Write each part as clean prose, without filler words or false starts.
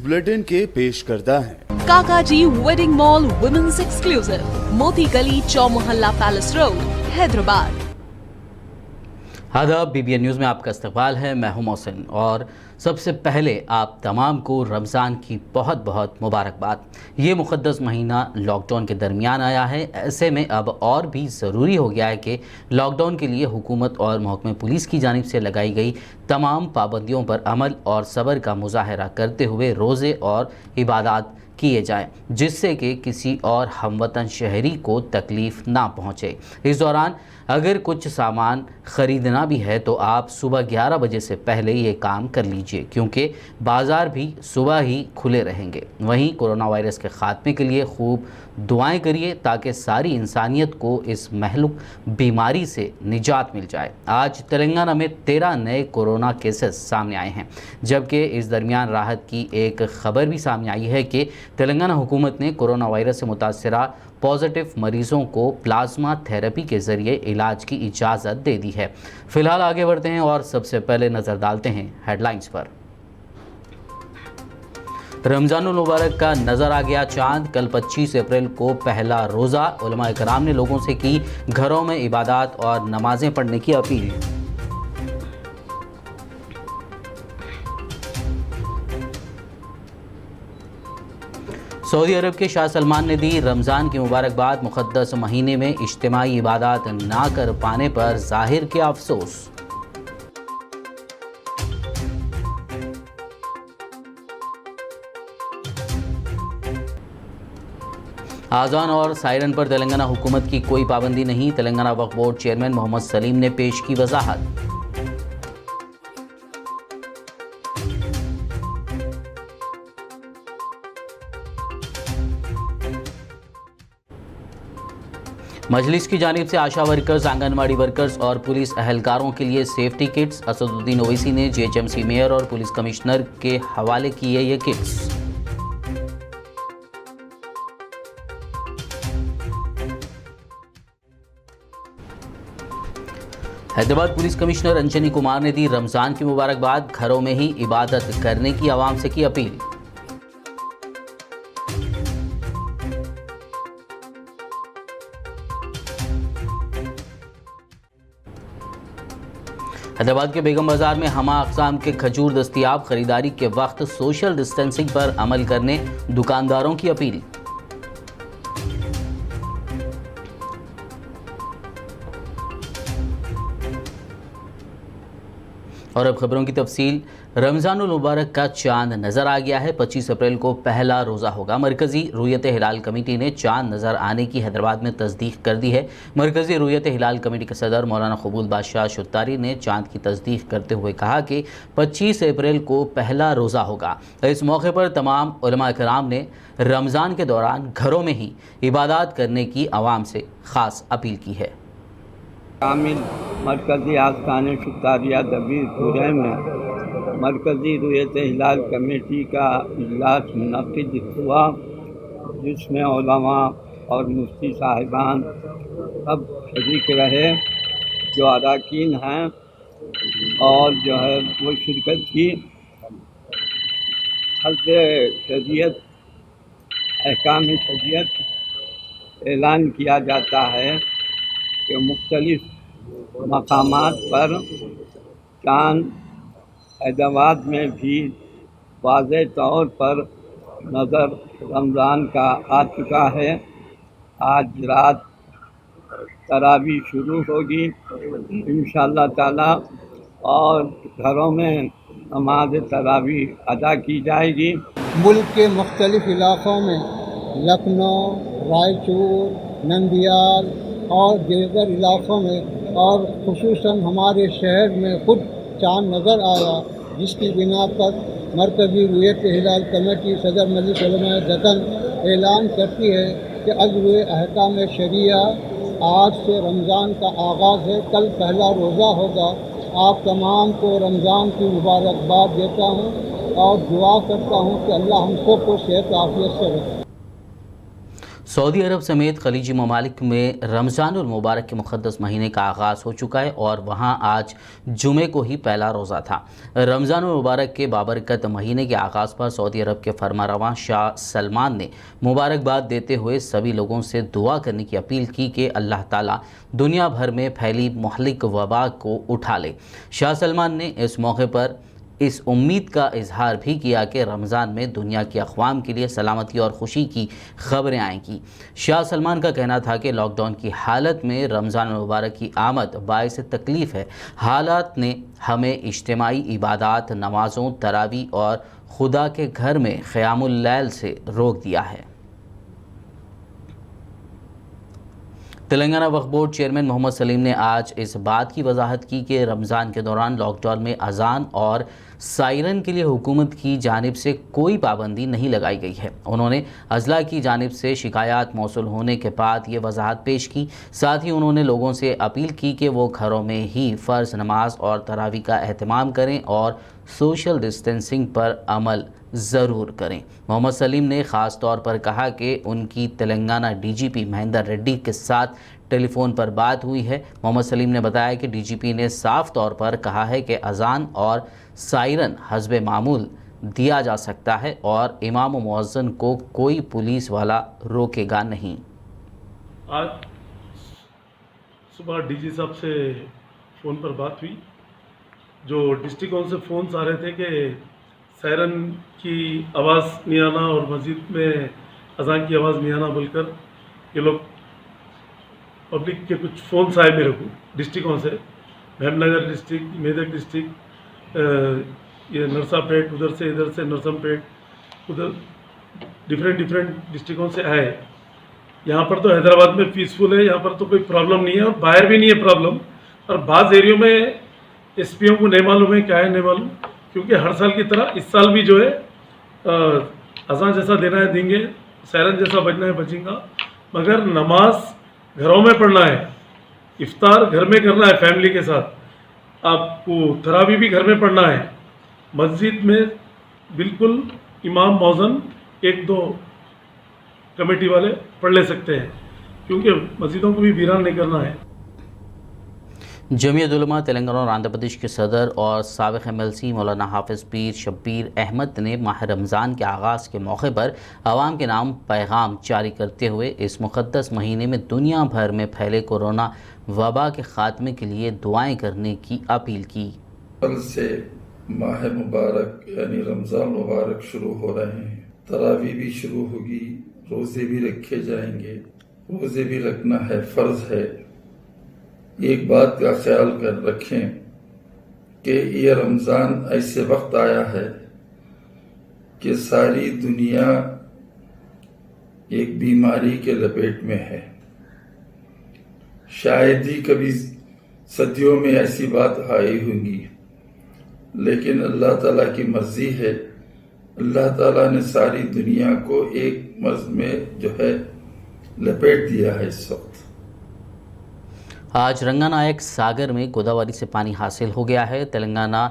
Bulletin के पेश करता है काकाजी वेडिंग मॉल वुमेन्स एक्सक्लूसिव, मोती गली, चौमुहल्ला पैलेस रोड, हैदराबाद। आदाब, BBN न्यूज़ में आपका इस्तकबाल है। मैं हूं मोहसिन और सबसे पहले आप तमाम को रमज़ान की बहुत बहुत मुबारकबाद। ये मुक़द्दस महीना लॉकडाउन के दरमियान आया है। ऐसे में अब और भी ज़रूरी हो गया है कि लॉकडाउन के लिए हुकूमत और महकमे पुलिस की जानिब से लगाई गई तमाम पाबंदियों पर अमल और सब्र का मुज़ाहरा करते हुए रोज़े और इबादत किए जाएं, जिससे कि किसी और हमवतन शहरी को तकलीफ़ ना पहुँचे। इस दौरान अगर कुछ सामान ख़रीदना भी है तो आप सुबह 11 बजे से पहले ये काम कर लीजिए, क्योंकि बाज़ार भी सुबह ही खुले रहेंगे। वहीं कोरोना वायरस के ख़ात्मे के लिए खूब दुआएं करिए ताकि सारी इंसानियत को इस महलूक बीमारी से निजात मिल जाए। आज तेलंगाना में 13 नए कोरोना केसेस सामने आए हैं, जबकि इस दरमियान राहत की एक ख़बर भी सामने आई है कि तेलंगाना हुकूमत ने कोरोना वायरस से मुतासरा पॉजिटिव मरीज़ों को प्लाज्मा थेरेपी के ज़रिए इलाज की इजाज़त दे दी है। फ़िलहाल आगे बढ़ते हैं और सबसे पहले नज़र डालते हैं हेडलाइंस पर। रमज़ानुल मुबारक का नज़र आ गया चांद। कल 25 अप्रैल को पहला रोज़ा। उलमा कराम ने लोगों से की घरों में इबादत और नमाज़ें पढ़ने की अपील। सऊदी अरब के शाह सलमान ने दी रमज़ान की मुबारकबाद। मुक़द्दस महीने में इज्तिमाई इबादत ना कर पाने पर ज़ाहिर किया अफसोस। आज़ान और सायरन पर तेलंगाना हुकूमत की कोई पाबंदी नहीं। तेलंगाना वक्फ बोर्ड चेयरमैन मोहम्मद सलीम ने पेश की वजाहत। मजलिस की जानिब से आशा वर्कर्स, आंगनवाड़ी वर्कर्स और पुलिस अहलकारों के लिए सेफ्टी किट्स। असदुद्दीन ओवैसी ने GHMC मेयर और पुलिस कमिश्नर के हवाले किए ये kits. Hyderabad police commissioner Anjani Kumar ने दी रमज़ान की मुबारकबाद। घरों में ही इबादत करने की आवाम से की अपील। हैदराबाद के बेगम बाजार में हमा अक़साम के खजूर दस्तियाब। खरीदारी के वक्त सोशल डिस्टेंसिंग पर अमल करने दुकानदारों की अपील। और अब खबरों की तफसील। रमज़ानुल मुबारक का चांद नज़र आ गया है। 25 अप्रैल को पहला रोज़ा होगा। मरकज़ी रुयत हिलाल कमेटी ने चांद नज़र आने की हैदराबाद में तस्दीक कर दी है। मरकज़ी रुयत हिलाल कमेटी के सदर मौलाना क़बूल बादशाह शुत्तारी ने चांद की तस्दीक करते हुए कहा कि 25 अप्रैल को पहला रोज़ा होगा। इस मौके पर तमाम उलमा कराम ने रमज़ान के दौरान घरों में ही इबादत करने की आवाम से ख़ास अपील की है। शामिल मरकज़ी आस्थान शुक्तारिया दबीरपुर में मरकज़ी रुयत हिलाल कमेटी का इजलास मुनक़िद हुआ, जिसमें उलमा और मुफ्ती साहिबान सब शरीक रहे, जो अरकान हैं और जो है वो शिरकत की। हज़ शरीयत, अहकाम शरीयत ऐलान किया जाता है कि मुख्तलिफ़ मकामात पर चाँद हैदराबाद में भी वाज़ेह तौर पर नज़र रमज़ान का आ चुका है। आज रात तरावी शुरू होगी इंशाअल्लाह ताला और घरों में नमाज तरावी अदा की जाएगी। मुल्क के मुख्तलिफ़ इलाक़ों में लखनऊ, रायचूर, नंदियाल और दीगर इलाक़ों में और ख़ुसूसन हमारे शहर में ख़ुद चाँद नज़र आया, जिसकी बिना पर मरकज़ी रुयत हिलाल कमेटी सदर मजलिस उलमा दक्कन ऐलान करती है कि अज़्व अहकाम शरिया आज से रमज़ान का आगाज़ है। कल पहला रोज़ा होगा। आप तमाम को रमज़ान की मुबारकबाद देता हूँ और दुआ करता हूँ कि अल्लाह हम सबको सेहत आफियत से रखे। सऊदी अरब समेत खलीजी ममालिक में रमज़ानुल मुबारक के मुक़द्दस महीने का आगाज़ हो चुका है और वहाँ आज जुमे को ही पहला रोज़ा था। रमज़ानुल मुबारक के बाबरकत महीने के आगाज़ पर सऊदी अरब के फरमारवां शाह सलमान ने मुबारकबाद देते हुए सभी लोगों से दुआ करने की अपील की कि अल्लाह ताला दुनिया भर में फैली मुहलिक वबा को उठा ले। शाह सलमान ने इस मौके पर इस उम्मीद का इजहार भी किया कि रमज़ान में दुनिया की अक़वाम के लिए सलामती और ख़ुशी की ख़बरें आएंगी। शाह सलमान का कहना था कि लॉकडाउन की हालत में रमज़ान मुबारक की आमद बाइस तकलीफ़ है। हालात ने हमें इज्तिमाई इबादात, नमाज़ों, तरावी और खुदा के घर में क़यामुल लैल से रोक दिया है। तेलंगाना वक्फ बोर्ड चेयरमैन मोहम्मद सलीम ने आज इस बात की वजाहत की कि रमज़ान के दौरान लॉकडाउन में अजान और सायरन के लिए हुकूमत की जानिब से कोई पाबंदी नहीं लगाई गई है। उन्होंने अजला की जानिब से शिकायत मौसूल होने के बाद ये वजाहत पेश की। साथ ही उन्होंने लोगों से अपील की कि वो घरों में ही फ़र्ज़ नमाज और तरावी का एहतमाम करें और सोशल डिस्टेंसिंग पर अमल ज़रूर करें। मोहम्मद सलीम ने ख़ास तौर पर कहा कि उनकी तेलंगाना डीजीपी महेंदर रेड्डी के साथ टेलीफोन पर बात हुई है। मोहम्मद सलीम ने बताया कि डीजीपी ने साफ तौर पर कहा है कि अजान और सायरन हस्बे मामूल दिया जा सकता है और इमाम व मुअज्जिन को कोई पुलिस वाला रोकेगा नहीं। आज सुबह डीजी साहब से फ़ोन पर बात हुई। जो डिस्ट्रिक्टों से फ़ोन्स आ रहे थे कि सायरन की आवाज़ नहीं आना और मस्जिद में अजान की आवाज़ नहीं आना बोलकर ये लोग पब्लिक के कुछ फ़ोन्स आए मेरे को डिस्ट्रिक्टों से। मेहमनगर डिस्ट्रिक्ट, मेदक डिस्ट्रिक्ट, ये नरसापेट, उधर से इधर से नरसमपेट, उधर डिफरेंट डिस्ट्रिक्टों से आए। यहाँ पर तो हैदराबाद में पीसफुल है, यहाँ पर तो कोई प्रॉब्लम नहीं है और बाहर भी नहीं है प्रॉब्लम। और बाज़ एरियो में एसपीओ को नहीं मालूम है क्या है, नहीं मालूम, क्योंकि हर साल की तरह इस साल भी जो है अज़ान जैसा देना है देंगे, सायरन जैसा बजना है बजेगा, मगर नमाज घरों में पढ़ना है, इफ्तार घर में करना है फैमिली के साथ, आपको तरावी भी घर में पढ़ना है। मस्जिद में बिल्कुल इमाम मौज़न एक दो कमेटी वाले पढ़ ले सकते हैं, क्योंकि मस्जिदों को भी वीरान नहीं करना है। जमीयत उलमा तेलंगाना और आंध्र प्रदेश के सदर और साबिक़ एमएलसी मौलाना हाफिज़ पीर शब्बीर अहमद ने माह रमज़ान के आगाज़ के मौके पर आवाम के नाम पैगाम जारी करते हुए इस मुक़द्दस महीने में दुनिया भर में फैले कोरोना वबा के ख़ात्मे के लिए दुआएं करने की अपील की। कल से माह मुबारक यानी रमज़ान मुबारक शुरू हो रहे हैं। तरावी भी शुरू होगी, रोज़े भी रखे जाएंगे। रोज़े भी रखना है, फ़र्ज़ है। एक बात का ख्याल कर रखें कि ये रमज़ान ऐसे वक्त आया है कि सारी दुनिया एक बीमारी के लपेट में है। शायद ही कभी सदियों में ऐसी बात आई होगी, लेकिन अल्लाह ताला की मर्जी है। अल्लाह ताला ने सारी दुनिया को एक मर्ज में जो है लपेट दिया है इस वक्त। आज रंगानायक सागर में गोदावरी से पानी हासिल हो गया है। तेलंगाना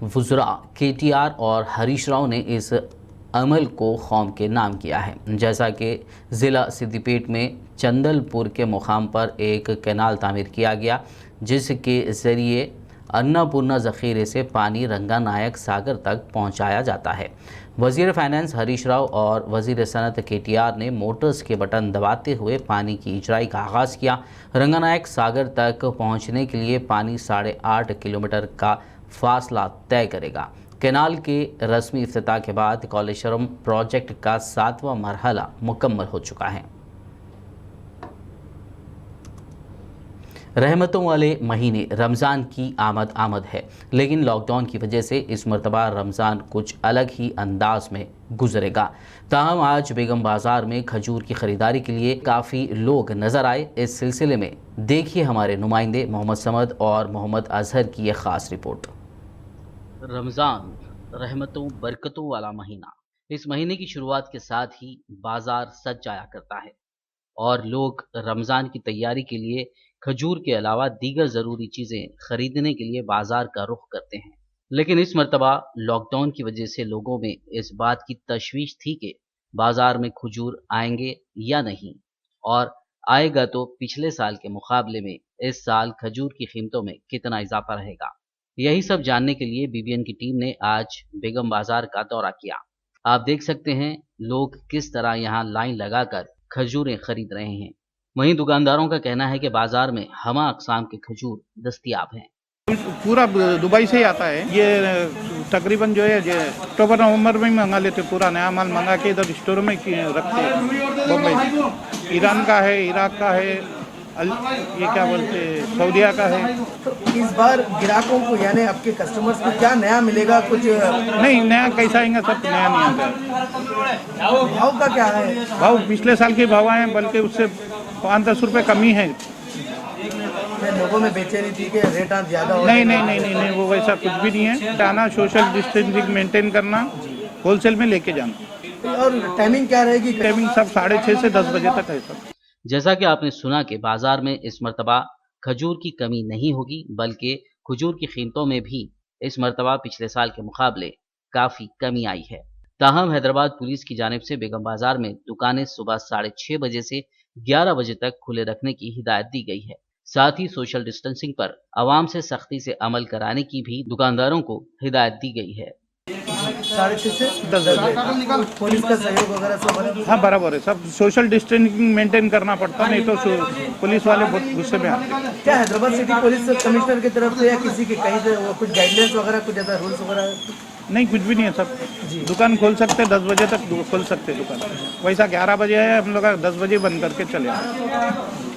वुज़रा केटीआर और हरीश राव ने इस अमल को कौम के नाम किया है। जैसा कि ज़िला सिद्दीपेट में चंदलपुर के मुकाम पर एक कैनाल तामीर किया गया, जिसके ज़रिए अन्नपूर्णा ज़ख़ीरे से पानी रंगानायक सागर तक पहुंचाया जाता है। वज़ीर फ़ाइनेंस हरीश राव और वज़ीर सनत केटीआर ने मोटर्स के बटन दबाते हुए पानी की इजराई का आगाज़ किया। रंगानायक सागर तक पहुंचने के लिए पानी 8.5 किलोमीटर का फासला तय करेगा। कैनाल के रस्मी इफ्तिताह के बाद कॉलेश्वरम प्रोजेक्ट का 7वां मरहला मुकम्मल हो चुका है। रहमतों वाले महीने रमज़ान की आमद है, लेकिन लॉकडाउन की वजह से इस मरतबा रमज़ान कुछ अलग ही अंदाज में गुजरेगा। ताहम आज बेगम बाज़ार में खजूर की ख़रीदारी के लिए काफ़ी लोग नज़र आए। इस सिलसिले में देखिए हमारे नुमाइंदे मोहम्मद समद और मोहम्मद अजहर की यह ख़ास रिपोर्ट। रमज़ान रहमतों बरकतों वाला महीना। इस महीने की शुरुआत के साथ ही बाज़ार सज जाया करता है और लोग रमज़ान की तैयारी के लिए खजूर के अलावा दीगर ज़रूरी चीज़ें खरीदने के लिए बाज़ार का रुख करते हैं। लेकिन इस मरतबा लॉकडाउन की वजह से लोगों में इस बात की तशवीश थी कि बाज़ार में खजूर आएंगे या नहीं। और आएगा तो पिछले साल के मुकाबले में इस साल खजूर की कीमतों में कितना इजाफा रहेगा। यही सब जानने के लिए बीबीएन की टीम ने आज बेगम बाजार का दौरा किया। आप देख सकते हैं लोग किस तरह यहाँ लाइन लगाकर खजूरें खरीद रहे हैं। वहीं दुकानदारों का कहना है कि बाजार में हमा अक़साम के खजूर दस्तयाब हैं। पूरा दुबई से ही आता है ये, तकरीबन जो है अक्टूबर नवंबर में ही मंगा लेते, पूरा नया माल मंगा के इधर स्टोर में रखते हैं। बम्बई ईरान का है, इराक का है, ये क्या बोलते हैं, सऊदीया का है। तो इस बार ग्राहकों को यानी आपके कस्टमर्स को क्या नया मिलेगा? कुछ नहीं, नया कैसा आएगा, सब नया नहीं आता। भाव का क्या है? भाव पिछले साल के भाव हैं, बल्कि उससे 5-10 रुपये कमी है। लोगों में बेचैनी थी कि रेट ज़्यादा हो। नहीं, वो वैसा कुछ भी नहीं है। जाना, सोशल डिस्टेंसिंग मेंटेन करना, होलसेल में लेके जाना। और टाइमिंग क्या रहेगी? टाइमिंग सब 6:30 से 10 बजे तक है सब। जैसा कि आपने सुना कि बाजार में इस मर्तबा खजूर की कमी नहीं होगी, बल्कि खजूर की कीमतों में भी इस मर्तबा पिछले साल के मुकाबले काफ़ी कमी आई है। ताहम हैदराबाद पुलिस की जानिब से बेगम बाजार में दुकानें सुबह 6:30 बजे से 11 बजे तक खुले रखने की हिदायत दी गई है। साथ ही सोशल डिस्टेंसिंग पर आवाम से सख्ती से अमल कराने की भी दुकानदारों को हिदायत दी गई है। 6:30 से 10 बजे पुलिस का सहयोग वगैरह सब? हाँ, बराबर है सब। सोशल डिस्टेंसिंग मेंटेन करना पड़ता, नहीं तो पुलिस वाले बहुत गुस्से में आते हैं। क्या हैदराबाद सिटी पुलिस कमिश्नर की तरफ से या किसी के कहीं से कुछ गाइडलाइंस वगैरह, कुछ ऐसा रूल्स वगैरह? नहीं, कुछ भी नहीं है सब। दुकान खोल सकते, 10 बजे तक खोल सकते दुकान। वैसा 11 बजे है, हम लोग 10 बजे बंद करके चले आए।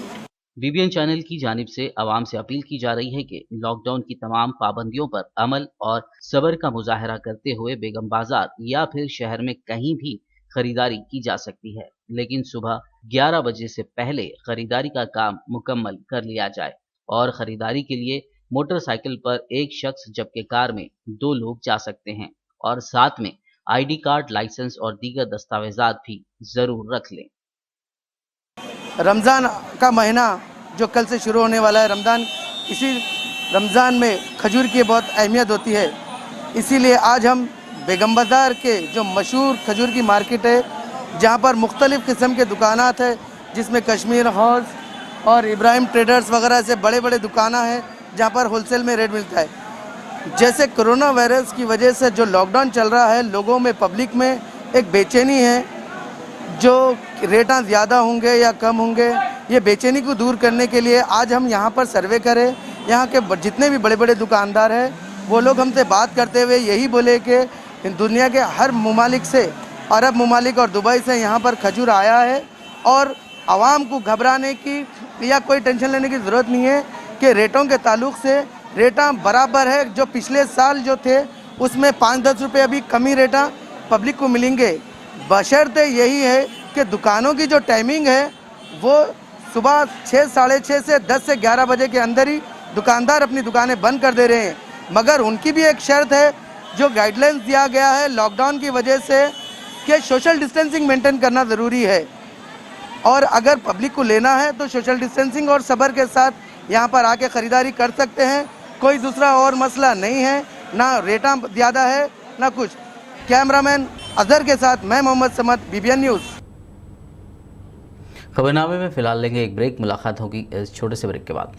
बीबीएन चैनल की जानिब से आवाम से अपील की जा रही है कि लॉकडाउन की तमाम पाबंदियों पर अमल और सब्र का मुजाहरा करते हुए बेगम बाजार या फिर शहर में कहीं भी खरीदारी की जा सकती है, लेकिन सुबह 11 बजे से पहले खरीदारी का काम मुकम्मल कर लिया जाए। और खरीदारी के लिए मोटरसाइकिल पर एक शख्स जबकि कार में 2 लोग जा सकते हैं, और साथ में ID कार्ड, लाइसेंस और दीगर दस्तावेजात भी जरूर रख लें। रमज़ान का महीना जो कल से शुरू होने वाला है, इसी रमज़ान में खजूर की बहुत अहमियत होती है। इसीलिए आज हम बेगम बाज़ार के जो मशहूर खजूर की मार्केट है, जहां पर मुख्तलिफ़ किस्म के दुकानात हैं, जिसमें कश्मीर हाउस और इब्राहिम ट्रेडर्स वगैरह से बड़े बड़े दुकाना हैं, जहां पर होलसेल में रेट मिलता है। जैसे कोरोना वायरस की वजह से जो लॉकडाउन चल रहा है, लोगों में, पब्लिक में एक बेचैनी है, जो रेटा ज़्यादा होंगे या कम होंगे, ये बेचैनी को दूर करने के लिए आज हम यहाँ पर सर्वे करें। यहाँ के जितने भी बड़े बड़े दुकानदार हैं, वो लोग हमसे बात करते हुए यही बोले कि दुनिया के हर ममालिक से, अरब ममालिक और दुबई से यहाँ पर खजूर आया है, और आवाम को घबराने की या कोई टेंशन लेने की ज़रूरत नहीं है कि रेटों के ताल्लुक़ से रेटा बराबर है। जो पिछले साल जो थे उसमें 5-10 रुपये अभी कमी रेटा पब्लिक को मिलेंगे। बशर्ते यही है कि दुकानों की जो टाइमिंग है वो सुबह 6, 6:30 से 10 से 11 बजे के अंदर ही दुकानदार अपनी दुकानें बंद कर दे रहे हैं। मगर उनकी भी एक शर्त है, जो गाइडलाइंस दिया गया है लॉकडाउन की वजह से, कि सोशल डिस्टेंसिंग मेंटेन करना ज़रूरी है। और अगर पब्लिक को लेना है तो सोशल डिस्टेंसिंग और सब्र के साथ यहाँ पर आके ख़रीदारी कर सकते हैं। कोई दूसरा और मसला नहीं है, ना रेटा ज़्यादा है ना कुछ। कैमरामैन अजहर के साथ मैं मोहम्मद समद, बीबीएन न्यूज़। खबरनामे में फ़िलहाल लेंगे एक ब्रेक। मुलाकात होगी इस छोटे से ब्रेक के बाद।